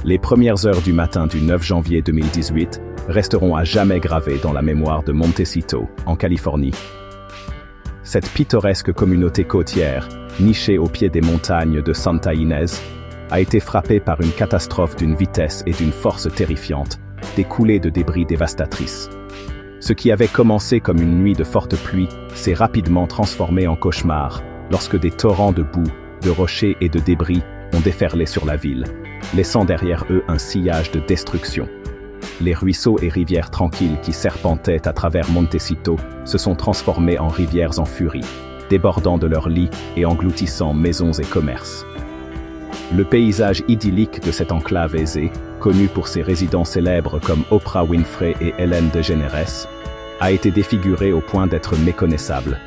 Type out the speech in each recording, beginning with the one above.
Les premières heures du matin du 9 janvier 2018 resteront à jamais gravées dans la mémoire de Montecito, en Californie. Cette pittoresque communauté côtière, nichée au pied des montagnes de Santa Ynez, a été frappée par une catastrophe d'une vitesse et d'une force terrifiantes, des coulées de débris dévastatrices. Ce qui avait commencé comme une nuit de forte pluie s'est rapidement transformé en cauchemar, lorsque des torrents de boue, de rochers et de débris ont déferlé sur la ville, laissant derrière eux un sillage de destruction. Les ruisseaux et rivières tranquilles qui serpentaient à travers Montecito se sont transformés en rivières en furie, débordant de leurs lits et engloutissant maisons et commerces. Le paysage idyllique de cette enclave aisée, connue pour ses résidents célèbres comme Oprah Winfrey et Ellen DeGeneres, a été défiguré au point d'être méconnaissable.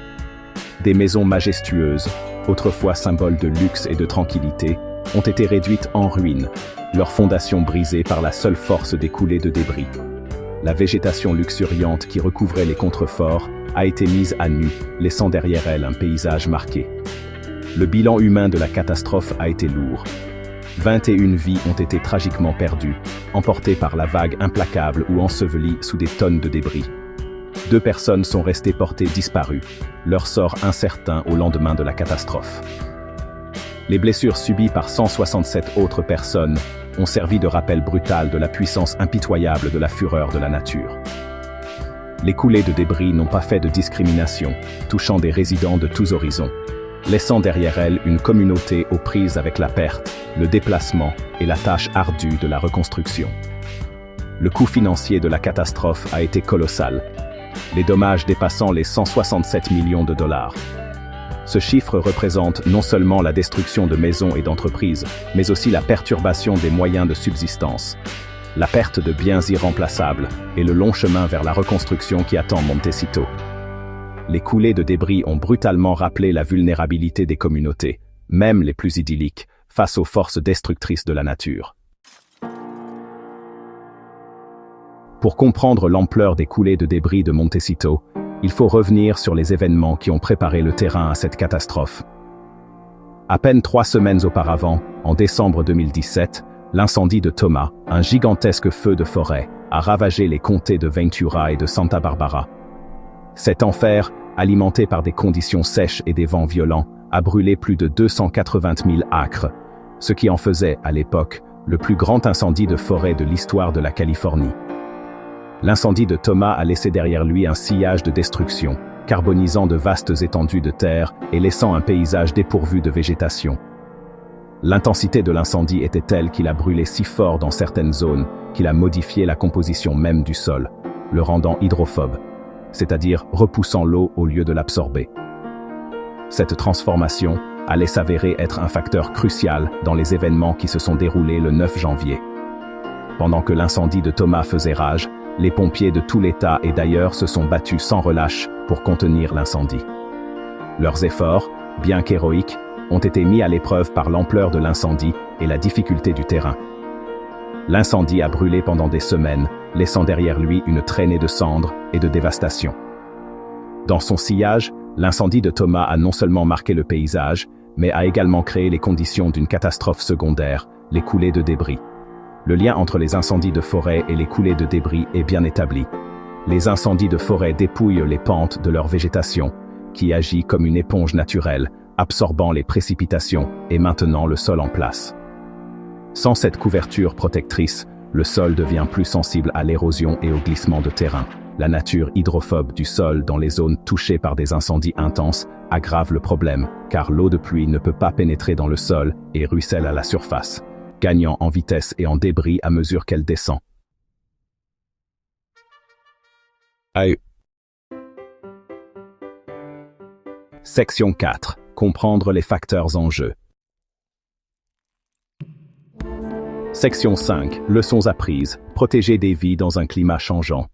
Des maisons majestueuses, autrefois symboles de luxe et de tranquillité, ont été réduites en ruines, leurs fondations brisées par la seule force des coulées de débris. La végétation luxuriante qui recouvrait les contreforts a été mise à nu, laissant derrière elle un paysage marqué. Le bilan humain de la catastrophe a été lourd. 21 vies ont été tragiquement perdues, emportées par la vague implacable ou ensevelies sous des tonnes de débris. 2 personnes sont restées portées disparues, leur sort incertain au lendemain de la catastrophe. Les blessures subies par 167 autres personnes ont servi de rappel brutal de la puissance impitoyable de la fureur de la nature. Les coulées de débris n'ont pas fait de discrimination, touchant des résidents de tous horizons, laissant derrière elles une communauté aux prises avec la perte, le déplacement et la tâche ardue de la reconstruction. Le coût financier de la catastrophe a été colossal, les dommages dépassant les 167 millions de dollars. Ce chiffre représente non seulement la destruction de maisons et d'entreprises, mais aussi la perturbation des moyens de subsistance, la perte de biens irremplaçables et le long chemin vers la reconstruction qui attend Montecito. Les coulées de débris ont brutalement rappelé la vulnérabilité des communautés, même les plus idylliques, face aux forces destructrices de la nature. Pour comprendre l'ampleur des coulées de débris de Montecito, il faut revenir sur les événements qui ont préparé le terrain à cette catastrophe. À peine 3 semaines auparavant, en décembre 2017, l'incendie de Thomas, un gigantesque feu de forêt, a ravagé les comtés de Ventura et de Santa Barbara. Cet enfer, alimenté par des conditions sèches et des vents violents, a brûlé plus de 280 000 acres, ce qui en faisait, à l'époque, le plus grand incendie de forêt de l'histoire de la Californie. L'incendie de Thomas a laissé derrière lui un sillage de destruction, carbonisant de vastes étendues de terre et laissant un paysage dépourvu de végétation. L'intensité de l'incendie était telle qu'il a brûlé si fort dans certaines zones qu'il a modifié la composition même du sol, le rendant hydrophobe, c'est-à-dire repoussant l'eau au lieu de l'absorber. Cette transformation allait s'avérer être un facteur crucial dans les événements qui se sont déroulés le 9 janvier. Pendant que l'incendie de Thomas faisait rage, les pompiers de tout l'État et d'ailleurs se sont battus sans relâche pour contenir l'incendie. Leurs efforts, bien qu'héroïques, ont été mis à l'épreuve par l'ampleur de l'incendie et la difficulté du terrain. L'incendie a brûlé pendant des semaines, laissant derrière lui une traînée de cendres et de dévastation. Dans son sillage, l'incendie de Thomas a non seulement marqué le paysage, mais a également créé les conditions d'une catastrophe secondaire, les coulées de débris. Le lien entre les incendies de forêt et les coulées de débris est bien établi. Les incendies de forêt dépouillent les pentes de leur végétation, qui agit comme une éponge naturelle, absorbant les précipitations et maintenant le sol en place. Sans cette couverture protectrice, le sol devient plus sensible à l'érosion et au glissement de terrain. La nature hydrophobe du sol dans les zones touchées par des incendies intenses aggrave le problème, car l'eau de pluie ne peut pas pénétrer dans le sol et ruisselle à la surface, gagnant en vitesse et en débris à mesure qu'elle descend. Section 4. Comprendre les facteurs en jeu. Section 5. Leçons apprises. Protéger des vies dans un climat changeant.